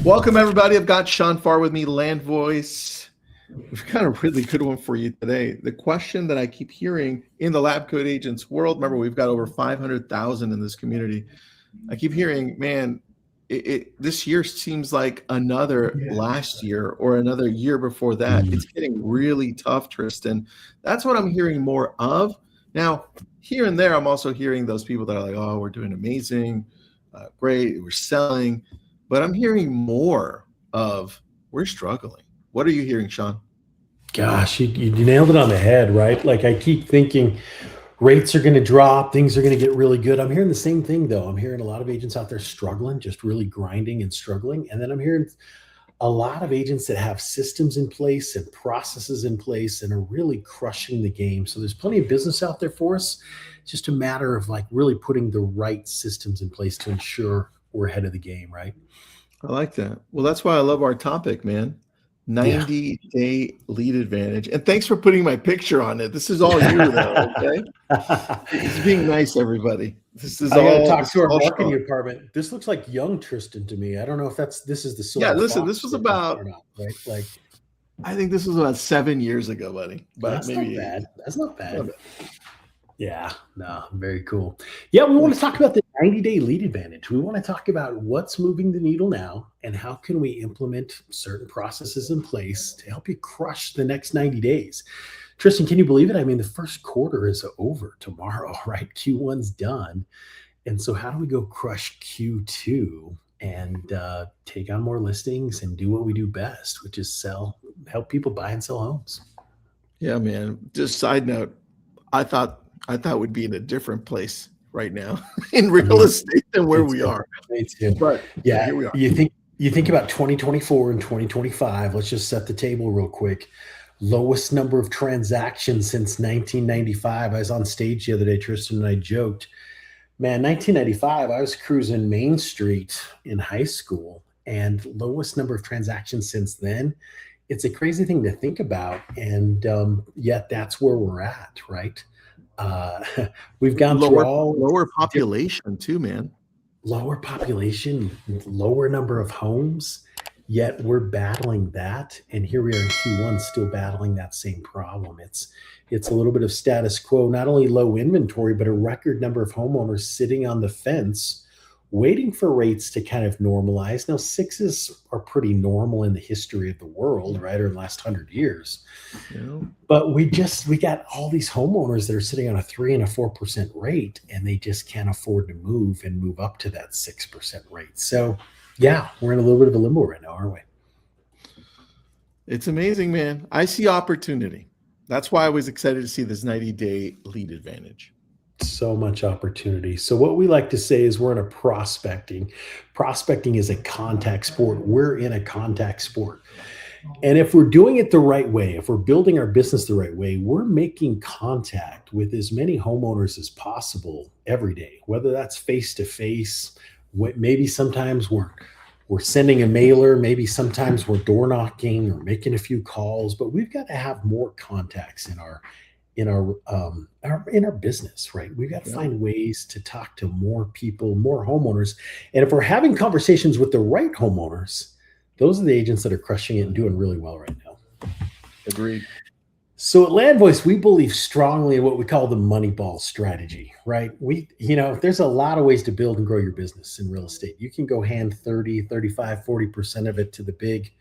Welcome, everybody. I've got Shaun Farr with me, Landvoice. We've got a really good one for you today. The question that I keep hearing in the lab coat agents world, remember, we've got over 500,000 in this community. I keep hearing, man, this year seems like another last year or another year before that. It's getting really tough, Tristan. That's what I'm hearing more of. Now, here and there, I'm also hearing those people that are like, oh, we're doing amazing, great, we're selling. But I'm hearing more of we're struggling. What are you hearing, Shaun? Gosh, you nailed it on the head, right? Like I keep thinking rates are going to drop, things are going to get really good. I'm hearing the same thing though. I'm hearing a lot of agents out there struggling, just really grinding and struggling. And then I'm hearing a lot of agents that have systems in place and processes in place and are really crushing the game. So there's plenty of business out there for us. It's just a matter of like really putting the right systems in place to ensure we're ahead of the game, right? I like that. Well, that's why I love our topic, man. Yeah. 90-day lead advantage. And thanks for putting my picture on it. This is all you, though, okay? It's being nice, everybody. This is I got to all. talk This to is our all marketing Shaun. department. This looks like young Tristan to me. I don't know if this is the Yeah, silver listen, this fox was or about, not, right? Like I think this was about 7 years ago, buddy. But that's not maybe bad. That's not bad. love Yeah, no, very cool. Yeah, we want to talk about the 90-day lead advantage. We want to talk about what's moving the needle now and how can we implement certain processes in place to help you crush the next 90 days. Tristan, can you believe it? I mean, the first quarter is over tomorrow, right? Q1's done. And so how do we go crush Q2 and take on more listings and do what we do best, which is help people buy and sell homes? Yeah, man. Just side note, I thought we'd be in a different place right now in real Me, estate than where me we too. are. Me too. But Yeah, here we are. you think about 2024 and 2025. Let's just set the table real quick. Lowest number of transactions since 1995. I was on stage the other day, Tristan, and I joked, man, 1995, I was cruising Main Street in high school, and lowest number of transactions since then. It's a crazy thing to think about, and yet that's where we're at, right? Uh, we've gone through all Lower different population too, man. lower population, lower number of homes, yet we're battling that. And here we are in Q1 still battling that same problem. It's a little bit of status quo, not only low inventory, but a record number of homeowners sitting on the fence waiting for rates to kind of normalize. Now, sixes are pretty normal in the history of the world, right? Or in the last 100 years. You know? But we got all these homeowners that are sitting on a 3 and a 4% rate, and they just can't afford to move up to that 6% rate. So yeah, we're in a little bit of a limbo right now, aren't we? It's amazing, man. I see opportunity. That's why I was excited to see this 90-day lead advantage. So much opportunity. So what we like to say is we're in a prospecting. Prospecting is a contact sport. We're in a contact sport. And if we're doing it the right way, if we're building our business the right way, we're making contact with as many homeowners as possible every day, whether that's face to face, maybe sometimes we're sending a mailer, maybe sometimes we're door knocking or making a few calls, but we've got to have more contacts in our business, right? We've got to find ways to talk to more people, more homeowners. And if we're having conversations with the right homeowners, those are the agents that are crushing it and doing really well right now. Agreed. So at Landvoice, we believe strongly in what we call the Moneyball strategy, right? There's a lot of ways to build and grow your business in real estate. You can go hand 30, 35, 40% of it to the big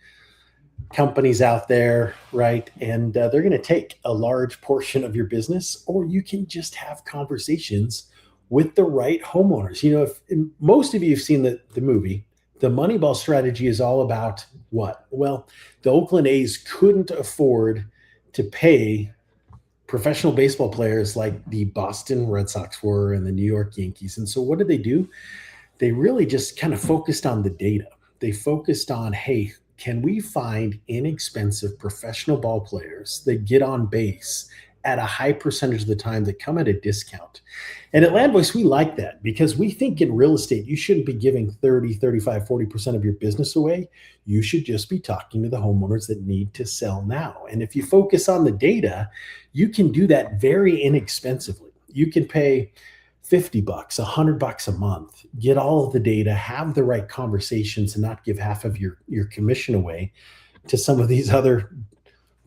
companies out there, right? And they're going to take a large portion of your business, or you can just have conversations with the right homeowners. If most of you have seen the movie, the Moneyball strategy is all about what? Well, the Oakland A's couldn't afford to pay professional baseball players like the Boston Red Sox were and the New York Yankees. And so what did they do? They really just kind of focused on the data. They focused on, hey, can we find inexpensive professional ball players that get on base at a high percentage of the time that come at a discount? And at Landvoice, we like that because we think in real estate, you shouldn't be giving 30, 35, 40% of your business away. You should just be talking to the homeowners that need to sell now. And if you focus on the data, you can do that very inexpensively. You can pay $50, $100 a month, get all of the data, have the right conversations, and not give half of your commission away to some of these other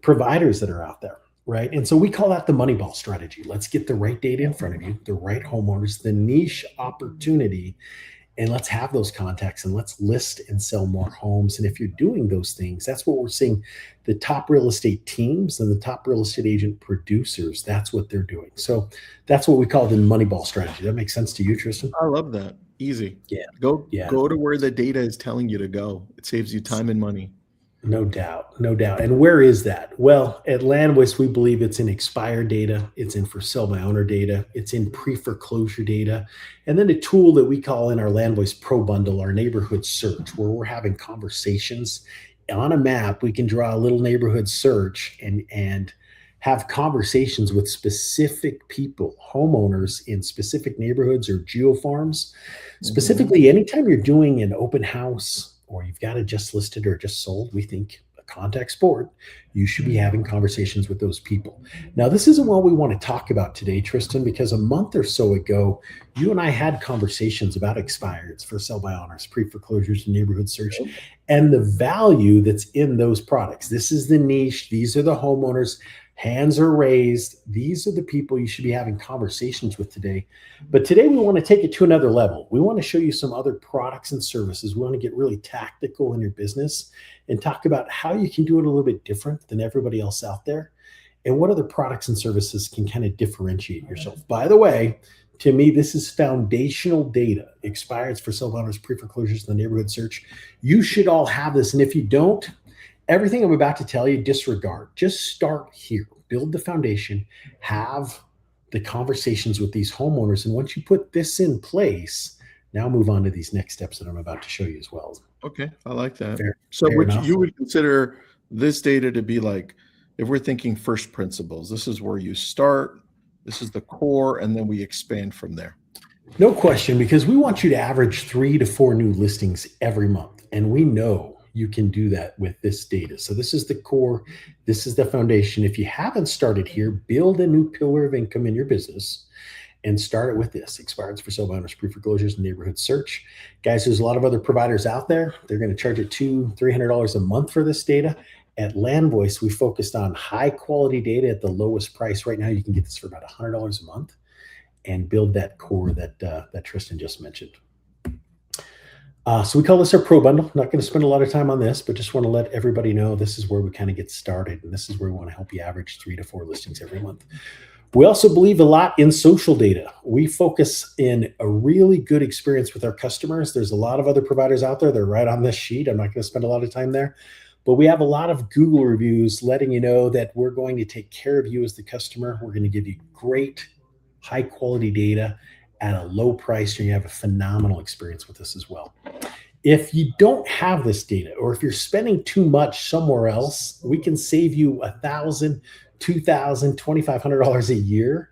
providers that are out there, right? And so we call that the Moneyball strategy. Let's get the right data in front of you, the right homeowners, the niche opportunity, and let's have those contacts and let's list and sell more homes. And if you're doing those things, that's what we're seeing. The top real estate teams and the top real estate agent producers, that's what they're doing. So that's what we call the Moneyball strategy. That makes sense to you, Tristan? I love that. Easy. Yeah. Go to where the data is telling you to go. It saves you time and money. No doubt, no doubt. And where is that? Well, at Landvoice, we believe it's in expired data, it's in for sale by owner data, it's in pre-foreclosure data, and then a tool that we call in our Landvoice Pro Bundle, our neighborhood search, where we're having conversations on a map. We can draw a little neighborhood search and have conversations with specific people, homeowners in specific neighborhoods or geofarms. Specifically, anytime you're doing an open house or you've got it just listed or just sold, we think a contact sport, you should be having conversations with those people. Now, this isn't what we want to talk about today, Tristan, because a month or so ago, you and I had conversations about expireds, for sale by owners, pre-foreclosures, and neighborhood search, and the value that's in those products. This is the niche. These are the homeowners. Hands are raised. These are the people you should be having conversations with today. But today we want to take it to another level. We want to show you some other products and services. We want to get really tactical in your business and talk about how you can do it a little bit different than everybody else out there, and what other products and services can kind of differentiate yourself. By the way, to me, this is foundational data. Expireds, for sale by owners, pre-foreclosures, the neighborhood search. You should all have this. And if you don't, everything I'm about to tell you, disregard. Just start here. Build the foundation. Have the conversations with these homeowners. And once you put this in place, now move on to these next steps that I'm about to show you as well. Okay, I like that. Fair You would consider this data to be like, if we're thinking first principles, this is where you start, this is the core, and then we expand from there. No question, because we want you to average 3 to 4 new listings every month. And we know you can do that with this data. So this is the core. This is the foundation. If you haven't started here, build a new pillar of income in your business and start it with this: expireds, for sale by owners, pre-foreclosures, and neighborhood search. Guys, there's a lot of other providers out there. They're going to charge you $200, $300 a month for this data. At Landvoice, we focused on high quality data at the lowest price. Right now, you can get this for about $100 a month and build that core that Tristan just mentioned. So we call this our Pro Bundle. Not going to spend a lot of time on this, but just want to let everybody know this is where we kind of get started. And this is where we want to help you average 3 to 4 listings every month. We also believe a lot in social data. We focus in a really good experience with our customers. There's a lot of other providers out there. They're right on this sheet. I'm not going to spend a lot of time there. But we have a lot of Google reviews letting you know that we're going to take care of you as the customer. We're going to give you great, high quality data at a low price, and you have a phenomenal experience with us as well. If you don't have this data, or if you're spending too much somewhere else, we can save you $1,000, $2,000, $2,500 a year.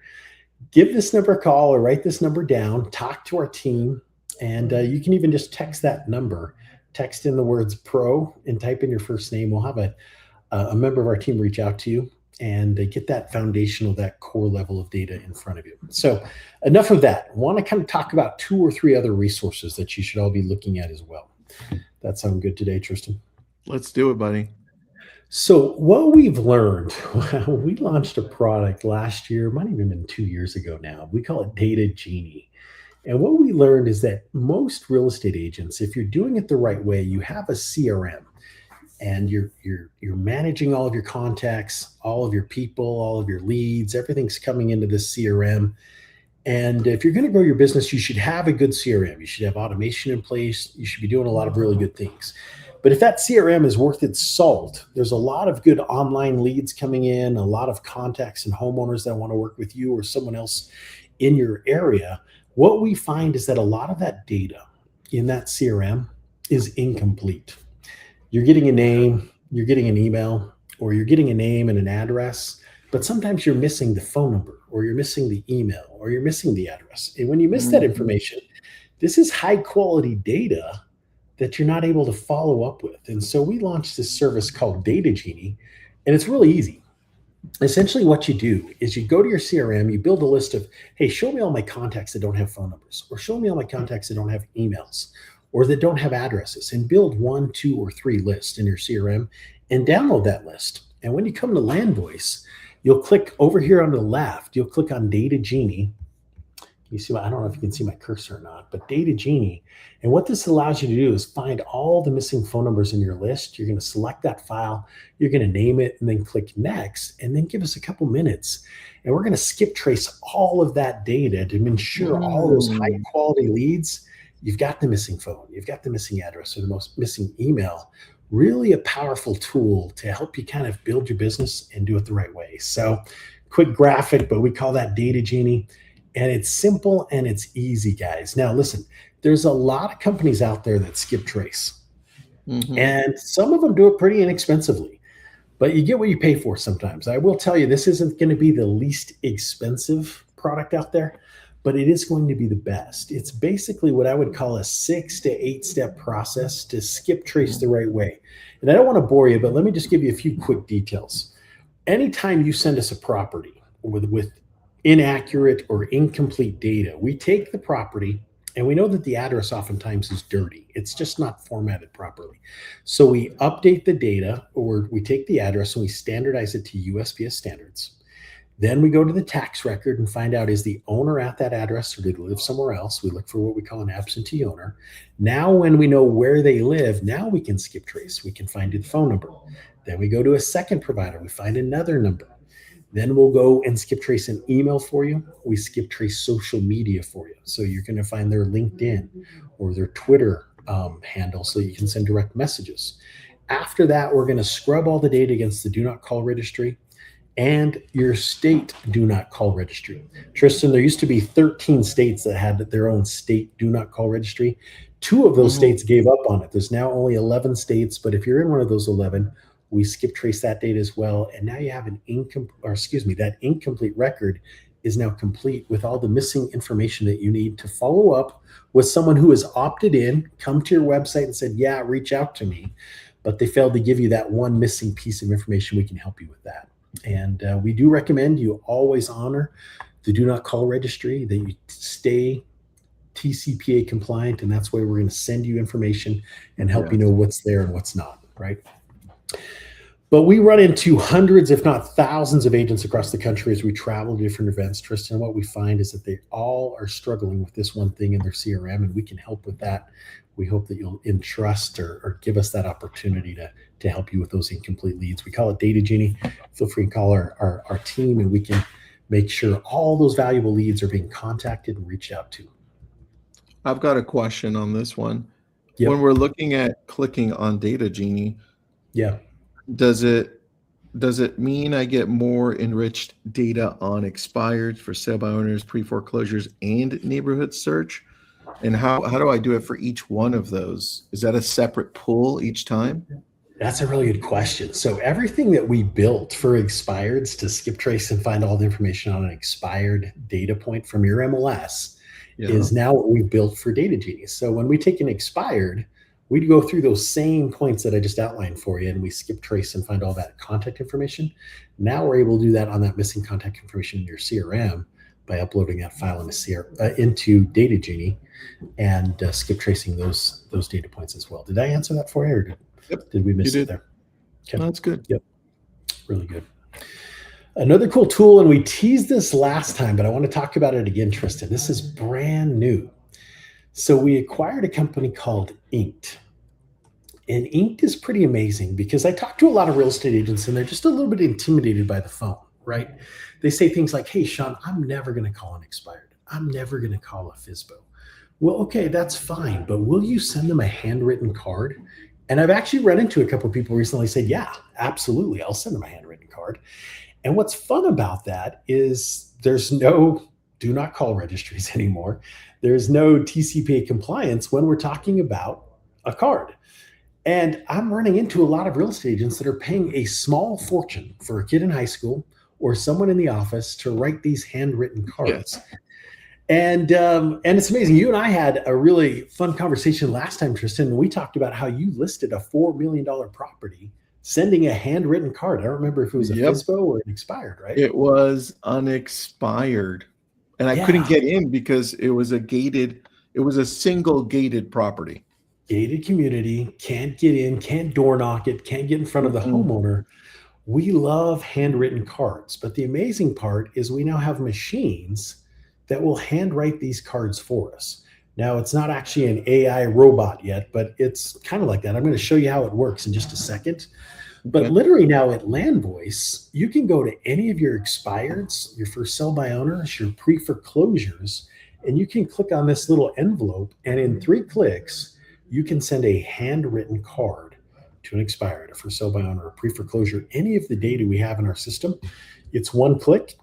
Give this number a call or write this number down, talk to our team, and you can even just text that number. Text in the words pro and type in your first name. We'll have a member of our team reach out to you and get that foundational, that core level of data in front of you. So enough of that. I want to kind of talk about 2 or 3 other resources that you should all be looking at as well. That sound good today, Tristan? Let's do it, buddy. So what we've learned, we launched a product last year, might have even been 2 years ago now. We call it Data Genie. And what we learned is that most real estate agents, if you're doing it the right way, you have a CRM. And you're managing all of your contacts, all of your people, all of your leads. Everything's coming into this CRM. And if you're going to grow your business, you should have a good CRM. You should have automation in place. You should be doing a lot of really good things. But if that CRM is worth its salt, there's a lot of good online leads coming in, a lot of contacts and homeowners that want to work with you or someone else in your area. What we find is that a lot of that data in that CRM is incomplete. You're getting a name, you're getting an email, or you're getting a name and an address, but sometimes you're missing the phone number, or you're missing the email, or you're missing the address. And when you miss that information, this is high quality data that you're not able to follow up with. And so we launched this service called Data Genie, and it's really easy. essentially what you do is you go to your CRM, you build a list of, hey, show me all my contacts that don't have phone numbers, or show me all my contacts that don't have emails, or that don't have addresses, and build 1, 2, or 3 lists in your CRM and download that list. And when you come to Landvoice, you'll click over here on the left, you'll click on Data Genie. You see, I don't know if you can see my cursor or not, but Data Genie. And what this allows you to do is find all the missing phone numbers in your list. You're going to select that file, you're going to name it, and then click next, and then give us a couple minutes. And we're going to skip trace all of that data to ensure all those high quality leads. You've got the missing phone, you've got the missing address, or the most missing email. Really a powerful tool to help you kind of build your business and do it the right way. So quick graphic, but we call that Data Genie. And it's simple and it's easy, guys. Now, listen, there's a lot of companies out there that skip trace. And some of them do it pretty inexpensively, but you get what you pay for sometimes. I will tell you, this isn't going to be the least expensive product out there, but it is going to be the best. It's basically what I would call a 6 to 8 step process to skip trace the right way. And I don't want to bore you, but let me just give you a few quick details. Anytime you send us a property with inaccurate or incomplete data, we take the property and we know that the address oftentimes is dirty. It's just not formatted properly. So we update the data, or we take the address and we standardize it to USPS standards. Then we go to the tax record and find out, is the owner at that address or did they live somewhere else? We look for what we call an absentee owner. Now, when we know where they live, now we can skip trace. We can find the phone number. Then we go to a second provider. We find another number. Then we'll go and skip trace an email for you. We skip trace social media for you. So you're going to find their LinkedIn or their Twitter handle so you can send direct messages. After that, we're going to scrub all the data against the do not call registry and your state do not call registry. Tristan, there used to be 13 states that had their own state do not call registry. 2 of those states gave up on it. There's now only 11 states, but if you're in one of those 11, we skip trace that data as well. And now you have that incomplete record is now complete with all the missing information that you need to follow up with someone who has opted in, come to your website and said, yeah, reach out to me, but they failed to give you that one missing piece of information. We can help you with that. And we do recommend you always honor the do not call registry, that you stay TCPA compliant, and that's why we're going to send you information and help you know what's there and what's not, right? But we run into hundreds, if not thousands, of agents across the country as we travel to different events, Tristan. What we find is that they all are struggling with this one thing in their CRM, and we can help with that. We hope that you'll entrust or give us that opportunity to help you with those incomplete leads. We call it Data Genie. Feel free to call our team, and we can make sure all those valuable leads are being contacted and reached out to. I've got a question on this one. Yep. When we're looking at clicking on Data Genie, does it mean I get more enriched data on expired for sale by owners, pre-foreclosures, and neighborhood search? And how do I do it for each one of those? Is that a separate pull each time? That's a really good question. So everything that we built for expireds to skip trace and find all the information on an expired data point from your MLS is now what we've built for Data Genie. So when we take an expired, we go through those same points that I just outlined for you, and we skip trace and find all that contact information. Now we're able to do that on that missing contact information in your CRM by uploading that file into Data Genie and skip tracing those data points as well. Did I answer that for you, or did we miss it there? Okay. No, that's good. Yep, really good. Another cool tool, and we teased this last time, but I want to talk about it again, Tristan. This is brand new. So we acquired a company called Inked. And Inked is pretty amazing because I talk to a lot of real estate agents and they're just a little bit intimidated by the phone, right? They say things like, hey, Shaun, I'm never going to call an expired. I'm never going to call a FSBO. Well, okay, that's fine. But will you send them a handwritten card? And I've actually run into a couple of people recently said, yeah, absolutely. I'll send them a handwritten card. And what's fun about that is there's no do not call registries anymore. There's no TCPA compliance when we're talking about a card. And I'm running into a lot of real estate agents that are paying a small fortune for a kid in high school or someone in the office to write these handwritten cards. Yes. And it's amazing. You and I had a really fun conversation last time, Tristan. We talked about how you listed a $4 million property sending a handwritten card. I don't remember if it was a Yep. FSBO or an expired, right? It was unexpired. And I couldn't Yeah. get in because it was a single gated property. Gated community, can't get in, can't door knock it, can't get in front of the Mm-mm. homeowner. We love handwritten cards, but the amazing part is we now have machines that will handwrite these cards for us. Now, it's not actually an AI robot yet, but it's kind of like that. I'm going to show you how it works in just a second. But Okay. literally now at Landvoice, you can go to any of your expireds, your for sale by owners, your pre-foreclosures, and you can click on this little envelope, and in 3 clicks, you can send a handwritten card to an expired, a for sale by owner, a pre-foreclosure, any of the data we have in our system. It's 1 click,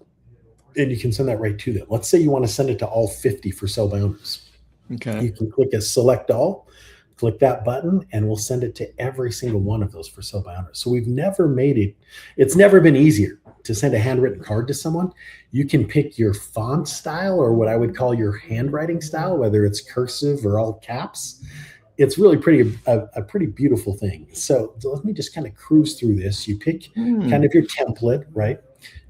and you can send that right to them. Let's say you want to send it to all 50 for sale by owners. Okay. You can click a select all, click that button, and we'll send it to every single one of those for sale by owners. So we've never made it, it's never been easier to send a handwritten card to someone. You can pick your font style or what I would call your handwriting style, whether it's cursive or all caps. It's really a pretty beautiful thing. So let me just kind of cruise through this. You pick kind of your template, right?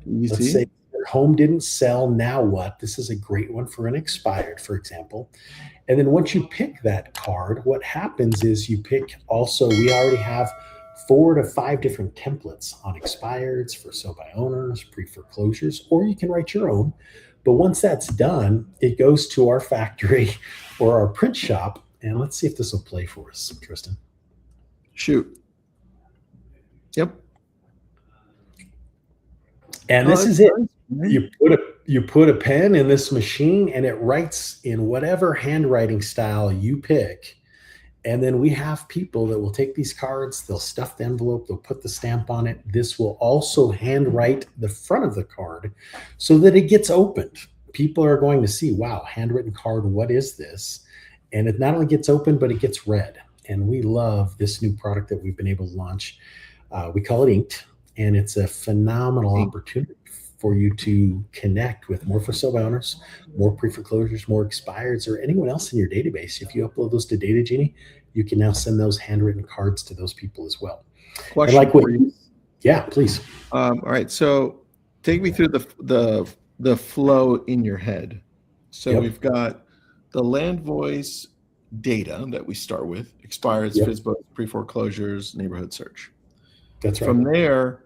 Let's say your home didn't sell. Now what? This is a great one for an expired, for example. And then once you pick that card, what happens is you pick also, we already have 4 to 5 different templates on expireds, for sale by owners, pre-foreclosures, or you can write your own. But once that's done, it goes to our factory or our print shop. And let's see if this will play for us, Tristan. Shoot. Yep. And this is it. You put a pen in this machine and it writes in whatever handwriting style you pick. And then we have people that will take these cards, they'll stuff the envelope, they'll put the stamp on it. This will also handwrite the front of the card so that it gets opened. People are going to see, wow, handwritten card, what is this? And it not only gets opened, but it gets read. And we love this new product that we've been able to launch. We call it Inked, and it's a phenomenal opportunity for you to connect with more for sale by owners, more pre-foreclosures, more expireds, or anyone else in your database. If you upload those to Data Genie, you can now send those handwritten cards to those people as well. Question like for you. Yeah, please. All right. So take me through the flow in your head. So we've got the Landvoice data that we start with, expireds, FSBOs, pre-foreclosures, neighborhood search. That's right. From there,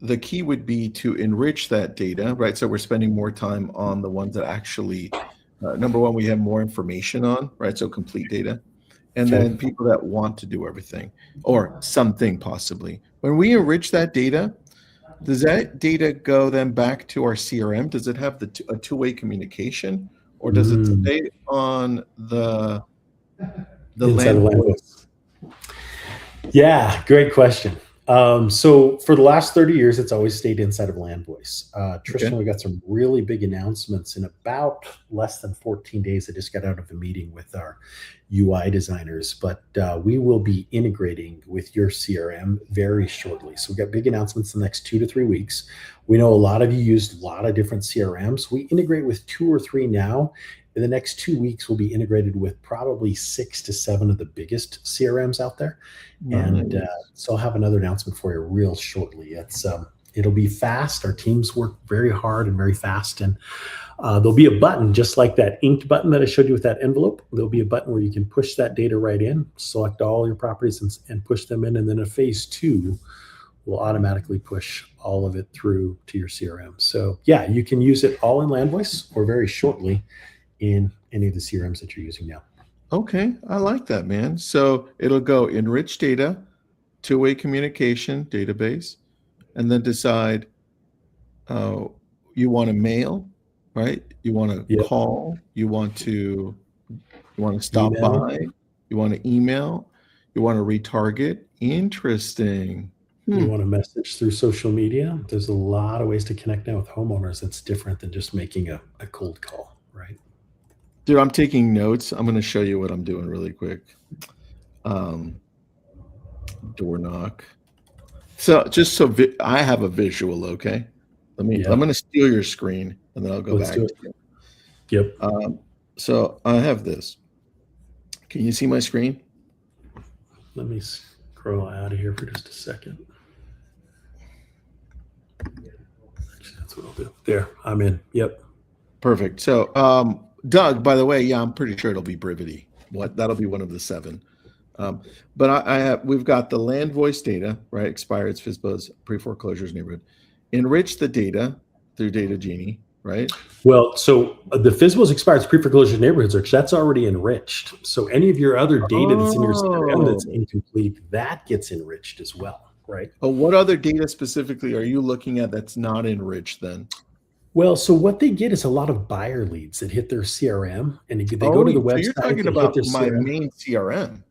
the key would be to enrich that data, right? So we're spending more time on the ones that actually, number one, we have more information on, right? So complete data. And then people that want to do everything or something possibly. When we enrich that data, does that data go then back to our CRM? Does it have a two-way communication, or does it stay on the Landvoice? Yeah, great question. So for the last 30 years, it's always stayed inside of Landvoice. Tristan, we got some really big announcements in about less than 14 days. I just got out of a meeting with our UI designers, but we will be integrating with your CRM very shortly. So we've got big announcements in the next 2 to 3 weeks. We know a lot of you used a lot of different CRMs. We integrate with 2 or 3 now. In the next 2 weeks, we'll be integrated with probably 6 to 7 of the biggest CRMs out there. And so I'll have another announcement for you real shortly. It'll be fast. Our teams work very hard and very fast. And there'll be a button just like that inked button that I showed you with that envelope. There'll be a button where you can push that data right in, select all your properties and push them in. And then a phase 2 will automatically push all of it through to your CRM. So yeah, you can use it all in Landvoice or very shortly in any of the CRMs that you're using now. Okay, I like that, man. So it'll go enrich data, two-way communication database, and then decide you want to mail, right? You want to call, you want to stop by, you want to email, you want to retarget. Interesting. You want to message through social media. There's a lot of ways to connect now with homeowners. That's different than just making a cold call, right? Dude, I'm taking notes. I'm going to show you what I'm doing really quick. Door knock. So just so I have a visual, okay? I'm going to steal your screen and then I'll go back to it. Yep. So I have this. Can you see my screen? Let me scroll out of here for just a second. Actually, that's what I'll do. There, I'm in. Yep. Perfect. So, Doug, by the way, yeah, I'm pretty sure it'll be Brivity. That'll be one of the 7. But we've got the Landvoice data, right? Expired FSBOs, pre-foreclosures neighborhood. Enrich the data through Data Genie, right? Well, so the FSBOs expired pre-foreclosure neighborhood search, that's already enriched. So any of your other data that's in your CRM that's incomplete, that gets enriched as well, right? Oh, what other data specifically are you looking at that's not enriched then? Well, so what they get is a lot of buyer leads that hit their CRM, and they go to the website. So you're talking about my main CRM.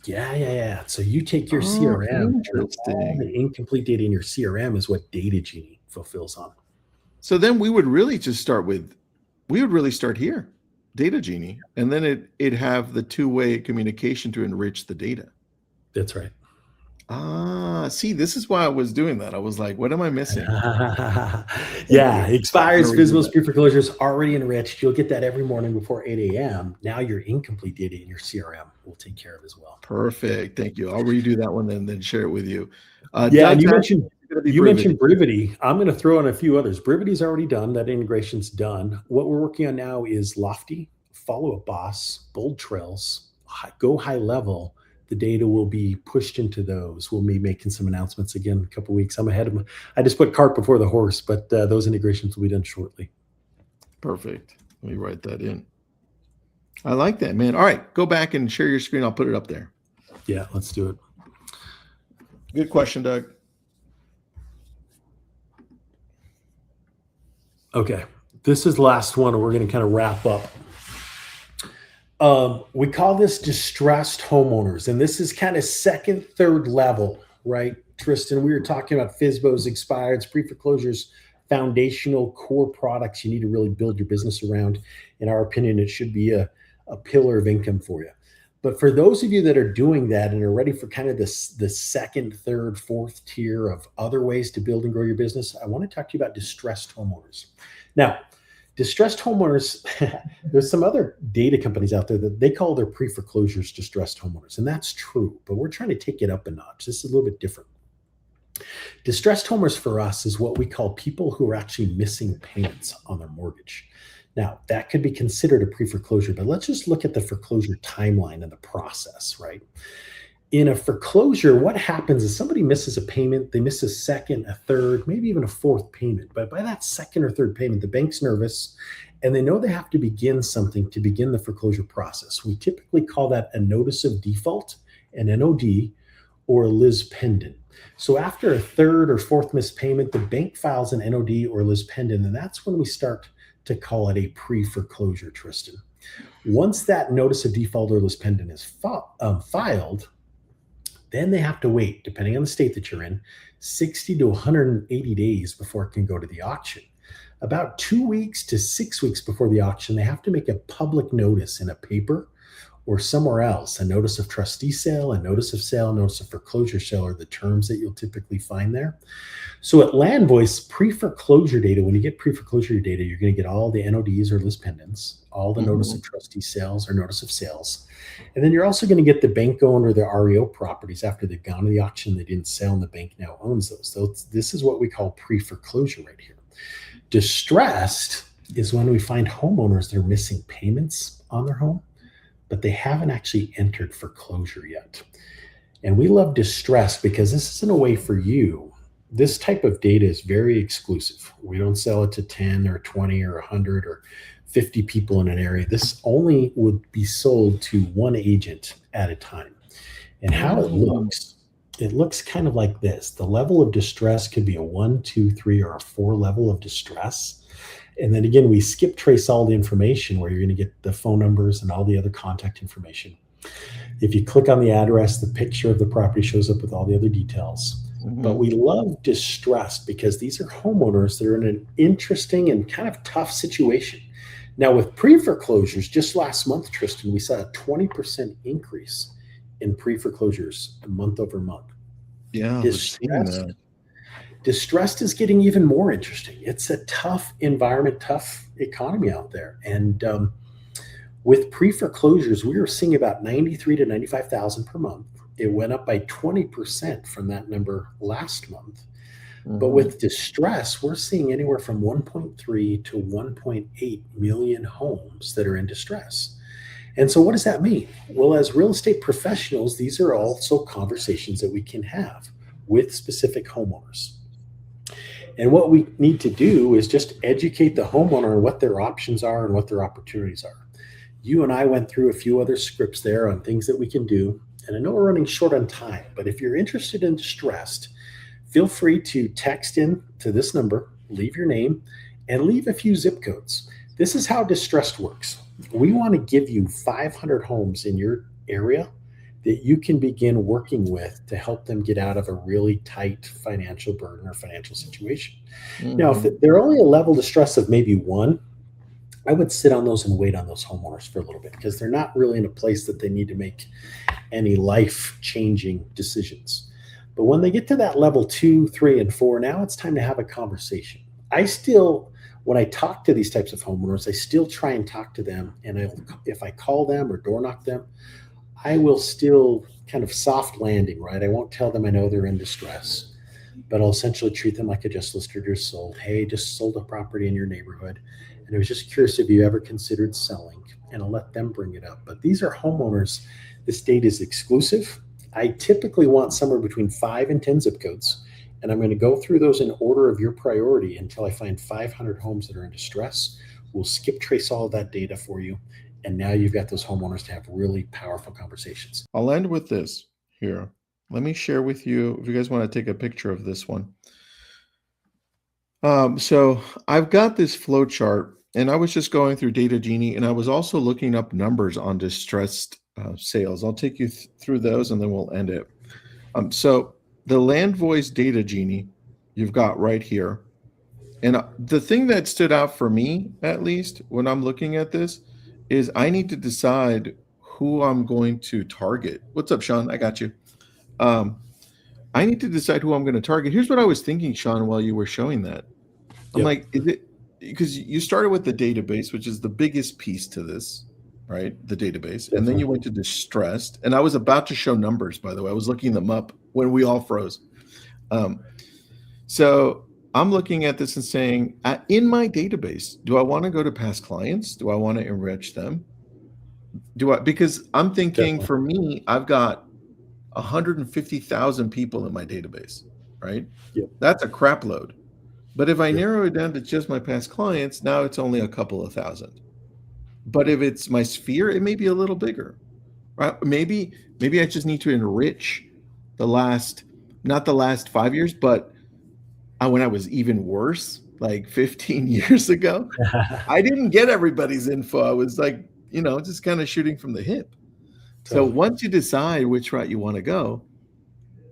Yeah. So you take your CRM, and all the incomplete data in your CRM is what Data Genie fulfills on. So then we would really just start here, Data Genie, and then it'd have the 2-way communication to enrich the data. That's right. See, this is why I was doing that. I was like, what am I missing? Yeah, expires, FSBOs, pre-foreclosures already enriched. You'll get that every morning before 8 a.m. Now your incomplete data in your CRM will take care of as well. Perfect. Thank you. I'll redo that one and then share it with you. Yeah, and you mentioned Brivity. I'm going to throw in a few others. Brivity's already done. That integration's done. What we're working on now is Lofty, Follow Up Boss, Bold Trails, Go High Level. The data will be pushed into those. We'll be making some announcements again in a couple of weeks. I'm ahead of I just put cart before the horse, but those integrations will be done shortly. Perfect. Let me write that in. I like that, man. All right, go back and share your screen. I'll put it up there. Yeah, let's do it. Good question, Doug. Okay, this is the last one, and we're going to kind of wrap up. We call this distressed homeowners, and this is kind of second, third level, right? Tristan, we were talking about FSBOs, expireds, pre-foreclosures, foundational core products you need to really build your business around. In our opinion, it should be a pillar of income for you. But for those of you that are doing that and are ready for kind of the second, third, fourth tier of other ways to build and grow your business, I want to talk to you about distressed homeowners. Now, distressed homeowners, there's some other data companies out there that they call their pre-foreclosures distressed homeowners, and that's true, but we're trying to take it up a notch. This is a little bit different. Distressed homeowners for us is what we call people who are actually missing payments on their mortgage. Now, that could be considered a pre-foreclosure, but let's just look at the foreclosure timeline and the process, right? In a foreclosure, what happens is somebody misses a payment, they miss a second, a third, maybe even a fourth payment. But by that second or third payment, the bank's nervous and they know they have to begin something to begin the foreclosure process. We typically call that a notice of default, an NOD, or a lis pendens. So after a third or fourth missed payment, the bank files an NOD or lis pendens, and that's when we start to call it a pre-foreclosure, Tristan. Once that notice of default or lis pendens is filed, then they have to wait, depending on the state that you're in, 60 to 180 days before it can go to the auction. About 2 weeks to 6 weeks before the auction, they have to make a public notice in a paper or somewhere else, a notice of trustee sale, a notice of sale, notice of foreclosure sale are the terms that you'll typically find there. So at Landvoice, pre-foreclosure data, when you get pre-foreclosure data, you're going to get all the NODs or lis pendens, all the notice of trustee sales or notice of sales. And then you're also going to get the bank-owned or the REO properties after they've gone to the auction, they didn't sell, and the bank now owns those. So this is what we call pre-foreclosure right here. Distressed is when we find homeowners that are missing payments on their home, but they haven't actually entered foreclosure yet. And we love distressed because this isn't a way for you. This type of data is very exclusive. We don't sell it to 10 or 20 or 100 or 50 people in an area. This only would be sold to one agent at a time. And how it looks kind of like this. The level of distress could be a 1, 2, 3, or a 4 level of distress. And then again, we skip trace all the information where you're going to get the phone numbers and all the other contact information. If you click on the address, the picture of the property shows up with all the other details. But we love distressed because these are homeowners that are in an interesting and kind of tough situation. Now with pre-foreclosures, just last month, Tristan, we saw a 20% increase in pre-foreclosures month over month. Yeah, distressed is getting even more interesting. It's a tough environment, tough economy out there. And with pre-foreclosures, we were seeing about 93 to 95,000 per month. It went up by 20% from that number last month. But Mhm. with distress, we're seeing anywhere from 1.3 to 1.8 million homes that are in distress. And so, what does that mean? Well, as real estate professionals, these are also conversations that we can have with specific homeowners. And what we need to do is just educate the homeowner on what their options are and what their opportunities are. You and I went through a few other scripts there on things that we can do. And I know we're running short on time, but if you're interested in distressed, feel free to text in to this number, leave your name, and leave a few zip codes. This is how distressed works. We want to give you 500 homes in your area that you can begin working with to help them get out of a really tight financial burden or financial situation. Now, if Mhm. they're only a level distress of maybe one, I would sit on those and wait on those homeowners for a little bit because they're not really in a place that they need to make any life changing decisions. But when they get to that level two, three, and four, now it's time to have a conversation. I still, when I talk to these types of homeowners, I still try and talk to them. And if I call them or door knock them, I will still kind of soft landing, right? I won't tell them I know they're in distress, but I'll essentially treat them like I just listed or sold. Hey, just sold a property in your neighborhood. And I was just curious if you ever considered selling, and I'll let them bring it up. But these are homeowners. This data is exclusive. I typically want somewhere between 5 and 10 zip codes. And I'm going to go through those in order of your priority until I find 500 homes that are in distress. We'll skip trace all of that data for you. And now you've got those homeowners to have really powerful conversations. I'll end with this here. Let me share with you if you guys want to take a picture of this one. So I've got this flow chart, and I was just going through Data Genie, and I was also looking up numbers on distressed sales. I'll take you through those, and then we'll end it. So the Landvoice Data Genie you've got right here, and the thing that stood out for me, at least when I'm looking at this, is I need to decide who I'm going to target. What's up, Shaun? I got you. Um, I need to decide who I'm going to target. Here's what I was thinking, Shaun, while you were showing that. I'm Yep. like, is it because you started with the database, which is the biggest piece to this, right? The database. And then you Definitely. went to distressed. And I was about to show numbers, by the way. I was looking them up when we all froze. Um, so I'm looking at this and saying, in my database, do I want to go to past clients? Do I want to enrich them? Because I'm thinking Definitely. for me, I've got 150,000 people in my database, right? Yep. That's a crap load. But if I Yep. narrow it down to just my past clients, now it's only a couple of thousand. But if it's my sphere, it may be a little bigger, right? Maybe I just need to enrich the last, not the last 5 years, but when I was even worse, like 15 years ago, I didn't get everybody's info. I was like, just kind of shooting from the hip. So Totally. once you decide which route you want to go,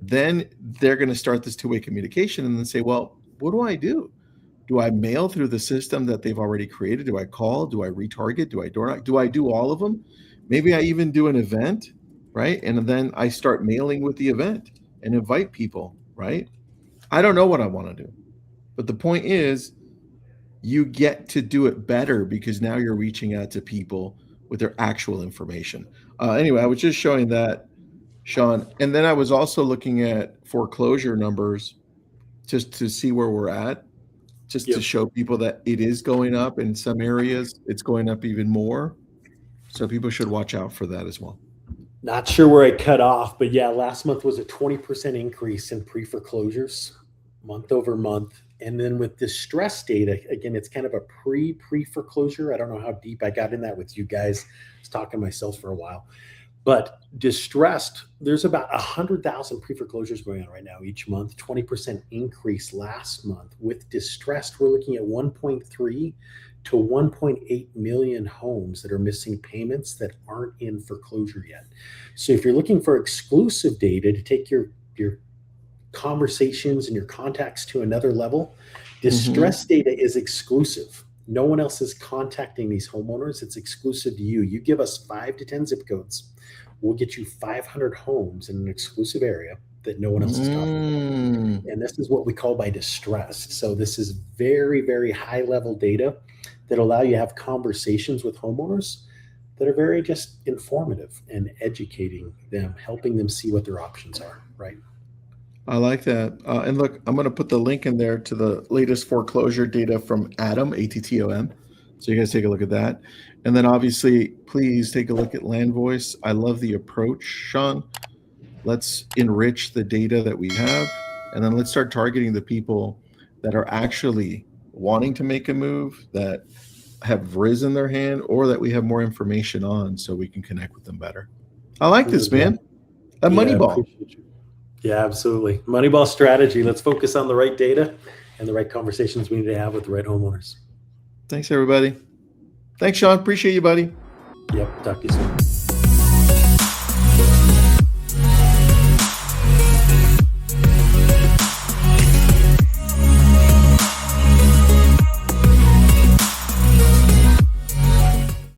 then they're going to start this two-way communication and then say, well, what do I do? Do I mail through the system that they've already created? Do I call? Do I retarget? Do I door knock? Do I do all of them? Maybe I even do an event, right? And then I start mailing with the event and invite people, right? I don't know what I want to do. But the point is, you get to do it better because now you're reaching out to people with their actual information. Anyway, I was just showing that, Shaun. And then I was also looking at foreclosure numbers just to see where we're at, just to Yep. show people that it is going up in some areas. It's going up even more. So people should watch out for that as well. Not sure where I cut off, but yeah, last month was a 20% increase in pre-foreclosures month over month. And then with distress data, again, it's kind of a pre-foreclosure. I don't know how deep I got in that with you guys. I was talking to myself for a while. But distressed, there's about 100,000 pre-foreclosures going on right now each month, 20% increase last month. With distressed, we're looking at 1.3 to 1.8 million homes that are missing payments that aren't in foreclosure yet. So if you're looking for exclusive data to take your conversations and your contacts to another level, Mhm. distress data is exclusive. No one else is contacting these homeowners. It's exclusive to you. You give us 5 to 10 zip codes, we'll get you 500 homes in an exclusive area that no one else is talking about. Mm. And this is what we call by distressed. So this is very, very high level data that allow you to have conversations with homeowners that are very just informative and educating them, helping them see what their options are, right? I like that. And look, I'm going to put the link in there to the latest foreclosure data from Atom, ATTOM. So you guys take a look at that. And then obviously, please take a look at Landvoice. I love the approach, Shaun. Let's enrich the data that we have, and then let's start targeting the people that are actually wanting to make a move, that have risen their hand, or that we have more information on so we can connect with them better. I like this, man. A Moneyball. Appreciate you. Yeah, absolutely. Moneyball strategy. Let's focus on the right data and the right conversations we need to have with the right homeowners. Thanks, everybody. Thanks, Shaun. Appreciate you, buddy. Yep. Talk to you soon.